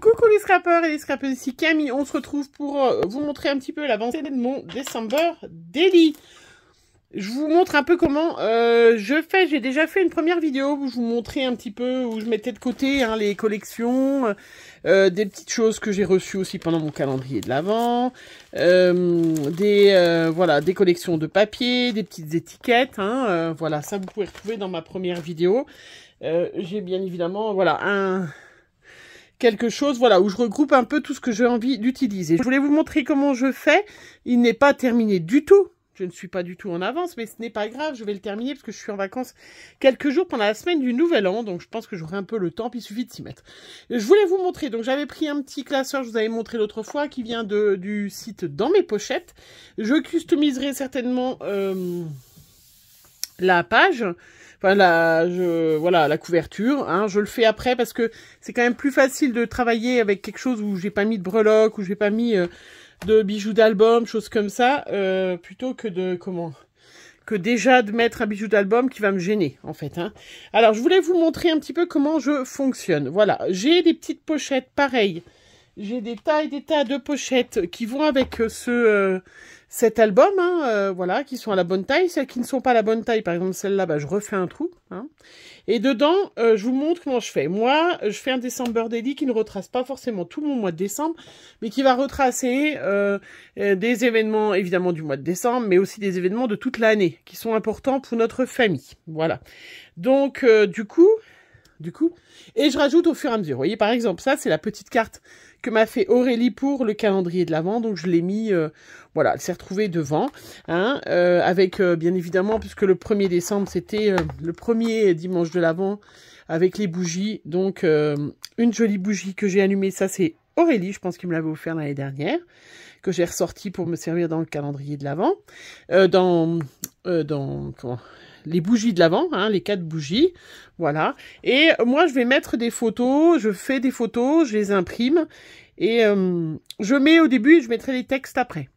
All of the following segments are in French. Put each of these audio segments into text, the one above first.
Coucou les scrappers et les scrappeuses, ici Camille, on se retrouve pour vous montrer un petit peu l'avancée de mon December Daily. Je vous montre un peu comment je fais. J'ai déjà fait une première vidéo où je vous montrais un petit peu, où je mettais de côté les collections, des petites choses que j'ai reçues aussi pendant mon calendrier de l'Avent, des collections de papier, des petites étiquettes, voilà, ça vous pouvez retrouver dans ma première vidéo. J'ai bien évidemment, voilà, quelque chose, voilà, où je regroupe un peu tout ce que j'ai envie d'utiliser. Je voulais vous montrer comment je fais. Il n'est pas terminé du tout. Je ne suis pas du tout en avance, mais ce n'est pas grave. Je vais le terminer parce que je suis en vacances quelques jours pendant la semaine du Nouvel An. Donc, je pense que j'aurai un peu le temps, puis il suffit de s'y mettre. Je voulais vous montrer. Donc, j'avais pris un petit classeur, je vous avais montré l'autre fois, qui vient du site Dans mes pochettes. Je customiserai certainement la page. Enfin, la couverture, je le fais après parce que c'est quand même plus facile de travailler avec quelque chose où j'ai pas mis de breloques, où j'ai pas mis de bijoux d'album, choses comme ça, plutôt que déjà de mettre un bijou d'album qui va me gêner, en fait. Alors, je voulais vous montrer un petit peu comment je fonctionne. Voilà, j'ai des petites pochettes pareilles. J'ai des tas de pochettes qui vont avec cet album, voilà, qui sont à la bonne taille. Celles qui ne sont pas à la bonne taille, par exemple celle-là, je refais un trou. Et dedans, je vous montre comment je fais. Moi, je fais un December Daily qui ne retrace pas forcément tout mon mois de décembre, mais qui va retracer des événements, évidemment, du mois de décembre, mais aussi des événements de toute l'année, qui sont importants pour notre famille. Voilà. Donc, du coup, et je rajoute au fur et à mesure. Vous voyez, par exemple, ça, c'est la petite carte que m'a fait Aurélie pour le calendrier de l'Avent. Donc, je l'ai mis, voilà, elle s'est retrouvée devant, avec, bien évidemment, puisque le 1er décembre, c'était le premier dimanche de l'Avent, avec les bougies. Donc, une jolie bougie que j'ai allumée, ça, c'est Aurélie, je pense qu'il me l'avait offert l'année dernière, que j'ai ressorti pour me servir dans le calendrier de l'Avent, les bougies de l'Avent, les 4 bougies, voilà. Et moi, je vais mettre des photos, je fais des photos, je les imprime, et je mets au début, et je mettrai les textes après.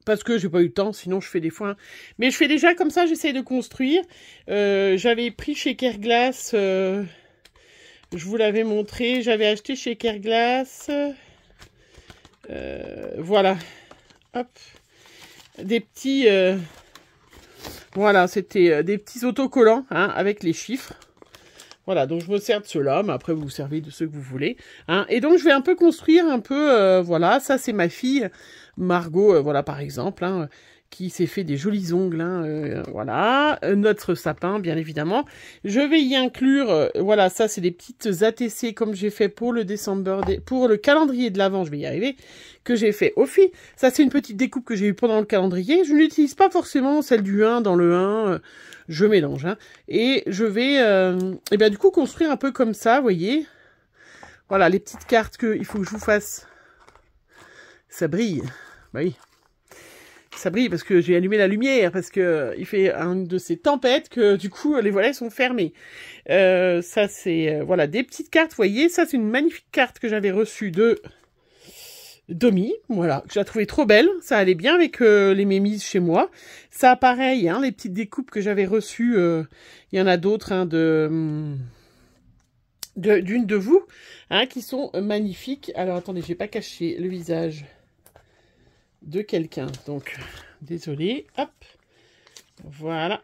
Parce que j'ai pas eu le temps, sinon je fais des fois. Mais je fais déjà comme ça, j'essaie de construire. J'avais pris chez Kerglass, je vous l'avais montré, j'avais acheté chez Kerglass, voilà, hop, des petits... voilà, c'était des petits autocollants avec les chiffres. Voilà, donc je me sers de ceux-là, mais après vous vous servez de ceux que vous voulez. Et donc je vais un peu construire un peu, voilà, ça c'est ma fille, Margot, voilà par exemple, qui s'est fait des jolis ongles, voilà, notre sapin bien évidemment. Je vais y inclure, voilà, ça c'est des petites ATC comme j'ai fait pour le pour le calendrier de l'Avent, je vais y arriver, que j'ai fait au fil. Ça c'est une petite découpe que j'ai eue pendant le calendrier. Je n'utilise pas forcément celle du 1 dans le 1, je mélange, et je vais, du coup construire un peu comme ça, vous voyez. Voilà, les petites cartes il faut que je vous fasse. Ça brille, bah oui. Ça brille parce que j'ai allumé la lumière, parce que il fait une de ces tempêtes que du coup les volets sont fermés. Ça c'est voilà, des petites cartes, vous voyez, ça c'est une magnifique carte que j'avais reçue de Domi, voilà, que j'ai trouvé trop belle, ça allait bien avec les mémises chez moi. Ça pareil, les petites découpes que j'avais reçues, il y en a d'autres d'une de vous, qui sont magnifiques. Alors attendez, j'ai pas caché le visage de quelqu'un, donc désolé, hop, voilà,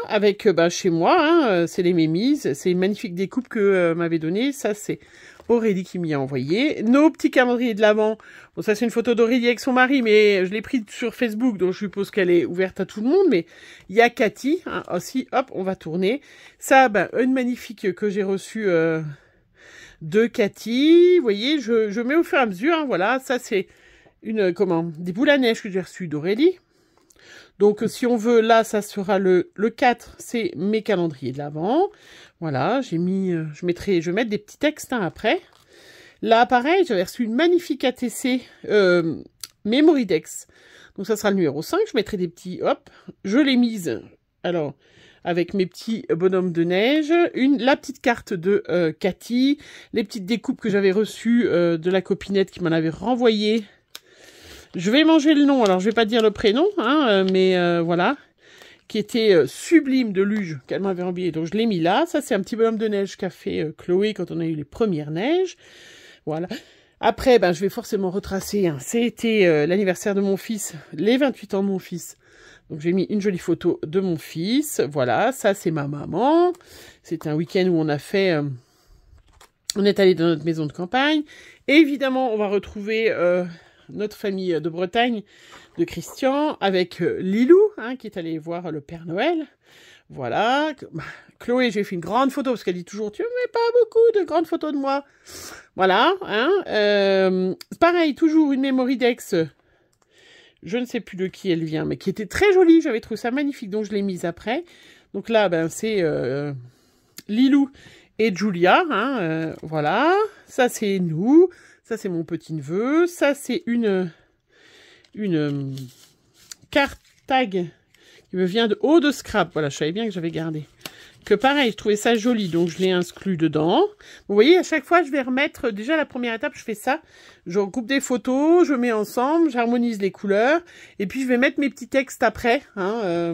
avec chez moi, c'est les mémises, c'est une magnifique découpe que m'avait donné, ça c'est Aurélie qui m'y a envoyé. Nos petits calendriers de l'Avent, bon ça c'est une photo d'Aurélie avec son mari, mais je l'ai pris sur Facebook, donc je suppose qu'elle est ouverte à tout le monde, mais il y a Cathy, aussi, hop, on va tourner, ça, une magnifique que j'ai reçue, de Cathy, vous voyez, je mets au fur et à mesure, voilà, ça c'est des boules à neige que j'ai reçues d'Aurélie. Donc si on veut, là, ça sera le 4, c'est mes calendriers de l'Avent. Voilà, j'ai mis, je vais mettre des petits textes après. Là, pareil, j'avais reçu une magnifique ATC Memoridex. Donc ça sera le numéro 5, je mettrai des petits, hop, je l'ai mise, alors, avec mes petits bonhommes de neige, la petite carte de Cathy, les petites découpes que j'avais reçues de la copinette qui m'en avait renvoyé. Je vais manger le nom, alors je vais pas dire le prénom, mais voilà. qui était sublime de luge qu'elle m'avait envoyé. Donc je l'ai mis là. Ça, c'est un petit bonhomme de neige qu'a fait Chloé quand on a eu les premières neiges. Voilà. Après, ben, je vais forcément retracer. Hein. C'était l'anniversaire de mon fils, les 28 ans de mon fils. Donc j'ai mis une jolie photo de mon fils. Voilà, ça c'est ma maman. C'était un week-end où on a fait... on est allé dans notre maison de campagne. Et évidemment, on va retrouver notre famille de Bretagne, de Christian, avec Lilou, hein, qui est allé voir le Père Noël. Voilà. Chloé, j'ai fait une grande photo, parce qu'elle dit toujours, tu ne mets pas beaucoup de grandes photos de moi. Voilà. Hein, pareil, toujours une memory Dex. Je ne sais plus de qui elle vient, mais qui était très jolie. J'avais trouvé ça magnifique, donc je l'ai mise après. Donc là, ben, c'est Lilou et Julia. Hein, voilà. Ça, c'est nous. Ça, c'est mon petit-neveu. Ça, c'est une carte tag qui me vient de haut de scrap. Voilà, je savais bien que j'avais gardé. Que pareil, je trouvais ça joli, donc je l'ai inclus dedans. Vous voyez, à chaque fois, je vais remettre... Déjà, la première étape, je fais ça. Je regroupe des photos, je mets ensemble, j'harmonise les couleurs. Et puis, je vais mettre mes petits textes après. Hein,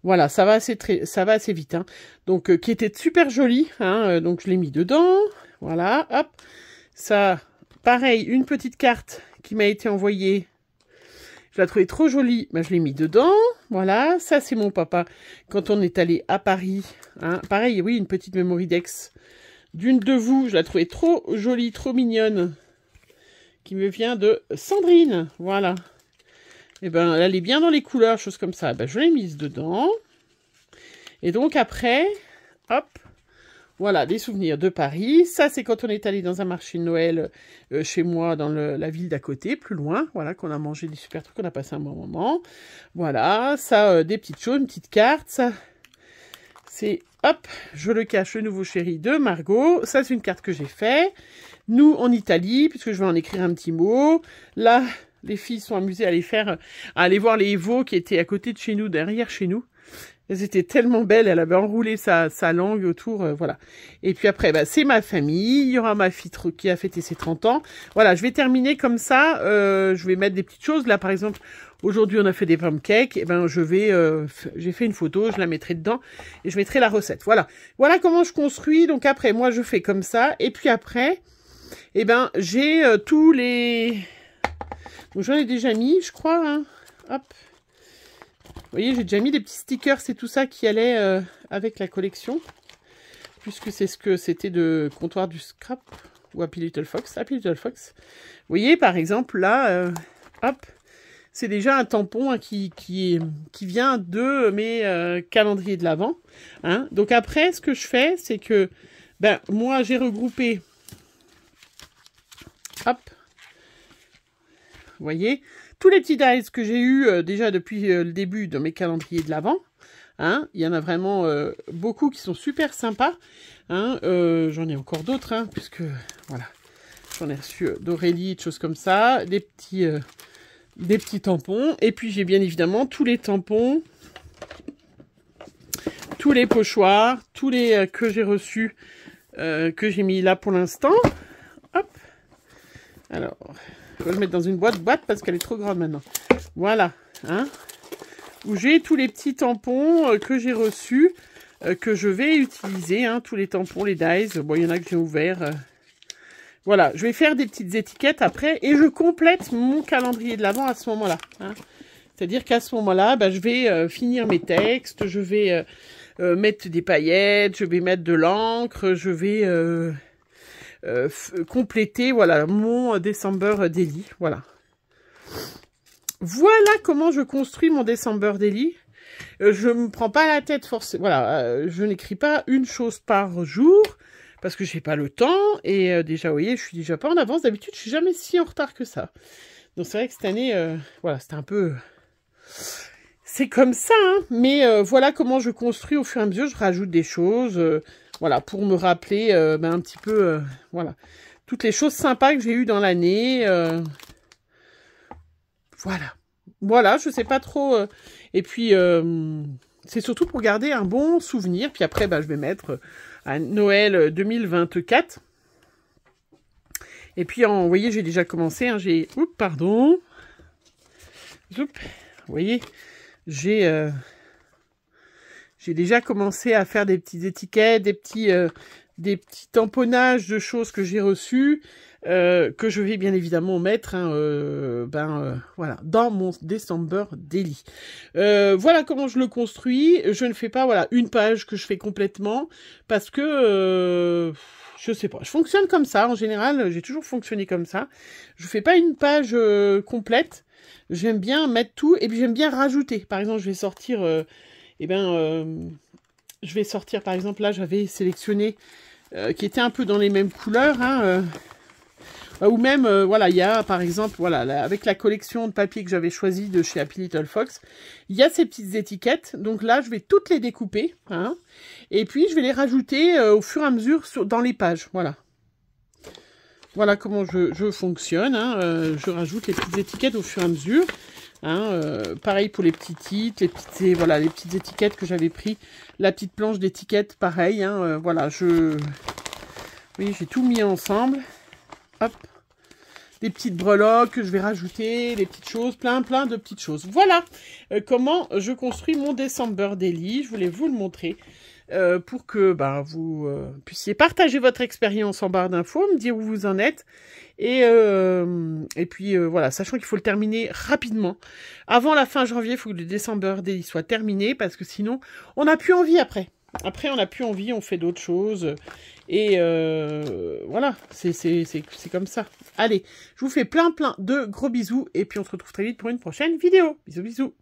voilà, ça va assez vite. Hein. Donc, qui était super joli. Hein, donc, je l'ai mis dedans. Voilà, hop. Ça, pareil, une petite carte qui m'a été envoyée. Je la trouvais trop jolie, ben, je l'ai mis dedans. Voilà, ça c'est mon papa quand on est allé à Paris. Hein. Pareil, oui, une petite memory Dex d'une de vous. Je la trouvais trop jolie, trop mignonne. Qui me vient de Sandrine. Voilà. Et ben, elle est bien dans les couleurs, choses comme ça. Ben, je l'ai mise dedans. Et donc après, hop. Voilà, des souvenirs de Paris. Ça, c'est quand on est allé dans un marché de Noël chez moi, dans la ville d'à côté, plus loin. Voilà, qu'on a mangé des super trucs, on a passé un bon moment. Voilà, ça, des petites choses, une petite carte. Ça, c'est, hop, je le cache, le nouveau chéri de Margot. Ça, c'est une carte que j'ai fait. Nous, en Italie, puisque je vais en écrire un petit mot. Là, les filles sont amusées à aller voir les veaux qui étaient à côté de chez nous, derrière chez nous. Elles étaient tellement belles, elle avait enroulé sa langue autour, voilà. Et puis après, bah, c'est ma famille, il y aura ma fille qui a fêté ses 30 ans. Voilà, je vais terminer comme ça, je vais mettre des petites choses. Là, par exemple, aujourd'hui, on a fait des pancakes, et ben, j'ai fait une photo, je la mettrai dedans, et je mettrai la recette. Voilà. Voilà comment je construis. Donc après, moi, je fais comme ça, et puis après, eh ben, j'ai tous les... Donc, j'en ai déjà mis, je crois, hein. Hop. Vous voyez, j'ai déjà mis des petits stickers, c'est tout ça qui allait avec la collection. Puisque c'est ce que c'était de comptoir du scrap ou Happy Little Fox. Happy Little Fox. Vous voyez, par exemple, là, hop, c'est déjà un tampon hein, qui vient de mes calendriers de l'Avent. Hein. Donc après, ce que je fais, c'est que, ben, moi, j'ai regroupé, hop, vous voyez, tous les petits dies que j'ai eu déjà depuis le début de mes calendriers de l'Avent. Hein, il y en a vraiment beaucoup qui sont super sympas. Hein, j'en ai encore d'autres, hein, puisque voilà, j'en ai reçu d'Aurélie, de choses comme ça, des petits tampons. Et puis j'ai bien évidemment tous les tampons, tous les pochoirs, tous les que j'ai reçus, que j'ai mis là pour l'instant. Hop. Alors, je vais le mettre dans une boîte parce qu'elle est trop grande maintenant. Voilà, hein. Où j'ai tous les petits tampons que j'ai reçus, que je vais utiliser, hein, tous les tampons, les dies. Bon, il y en a que j'ai ouverts. Voilà, je vais faire des petites étiquettes après et je complète mon calendrier de l'Avent à ce moment-là. Hein. C'est-à-dire qu'à ce moment-là, bah, je vais finir mes textes, je vais mettre des paillettes, je vais mettre de l'encre, je vais compléter, voilà, mon December Daily, voilà. Voilà comment je construis mon December Daily. Je me prends pas la tête forcément. Voilà, je n'écris pas une chose par jour parce que j'ai pas le temps. Et déjà, vous voyez, je suis déjà pas en avance. D'habitude, je suis jamais si en retard que ça. Donc c'est vrai que cette année, voilà, c'était un peu... C'est comme ça, hein. Mais voilà comment je construis au fur et à mesure. Je rajoute des choses, voilà, pour me rappeler ben, un petit peu, voilà, toutes les choses sympas que j'ai eues dans l'année. Voilà. Voilà, je sais pas trop. Et puis, c'est surtout pour garder un bon souvenir. Puis après, bah, je vais mettre à Noël 2024. Et puis, vous voyez, j'ai déjà commencé. Hein, oups, pardon. Oups, vous voyez, j'ai déjà commencé à faire des petites étiquettes, des petits tamponnages de choses que j'ai reçues, que je vais bien évidemment mettre voilà, dans mon December Daily. Voilà comment je le construis. Je ne fais pas voilà une page que je fais complètement parce que je sais pas, je fonctionne comme ça en général, j'ai toujours fonctionné comme ça. Je fais pas une page complète. J'aime bien mettre tout et puis j'aime bien rajouter. Par exemple, je vais sortir je vais sortir, par exemple, là, j'avais sélectionné qui était un peu dans les mêmes couleurs, hein, ou même, voilà, il y a, par exemple, voilà, là, avec la collection de papier que j'avais choisi de chez Happy Little Fox, il y a ces petites étiquettes, donc là, je vais toutes les découper, hein, et puis je vais les rajouter au fur et à mesure dans les pages, voilà. Voilà comment je fonctionne, hein, je rajoute les petites étiquettes au fur et à mesure. Hein, pareil pour les petits titres, voilà, les petites étiquettes que j'avais pris, la petite planche d'étiquettes, pareil, hein, voilà, oui, j'ai tout mis ensemble, hop, des petites breloques que je vais rajouter, des petites choses, plein de petites choses. Voilà comment je construis mon December Daily, je voulais vous le montrer. Pour que vous puissiez partager votre expérience en barre d'infos, me dire où vous en êtes, et puis voilà, sachant qu'il faut le terminer rapidement. Avant la fin janvier, il faut que le December Daily soit terminé, parce que sinon, on n'a plus envie après. Après, on n'a plus envie, on fait d'autres choses, et voilà, c'est comme ça. Allez, je vous fais plein de gros bisous, et puis on se retrouve très vite pour une prochaine vidéo. Bisous, bisous.